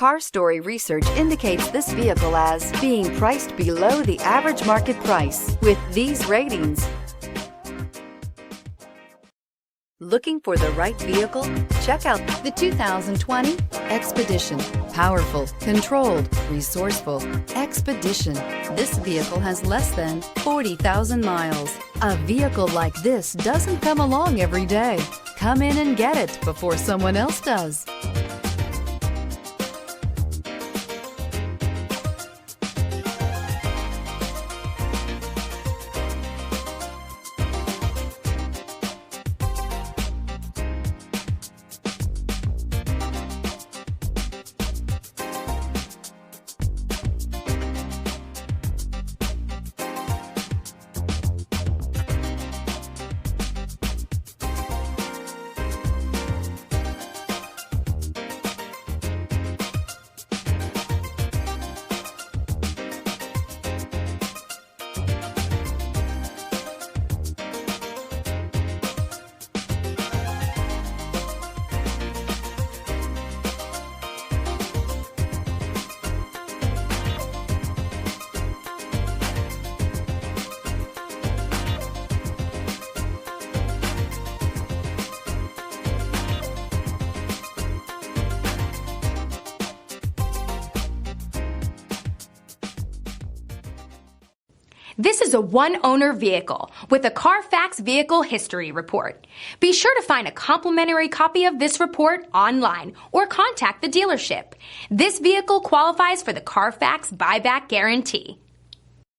Car Story research indicates this vehicle as being priced below the average market price with these ratings. Looking for the right vehicle? Check out the 2020 Expedition. Powerful, controlled, resourceful. Expedition. This vehicle has less than 40,000 miles. A vehicle like this doesn't come along every day. Come in and get it before someone else does. This is a one-owner vehicle with a Carfax Vehicle History Report. Be sure to find a complimentary copy of this report online or contact the dealership. This vehicle qualifies for the Carfax Buyback Guarantee.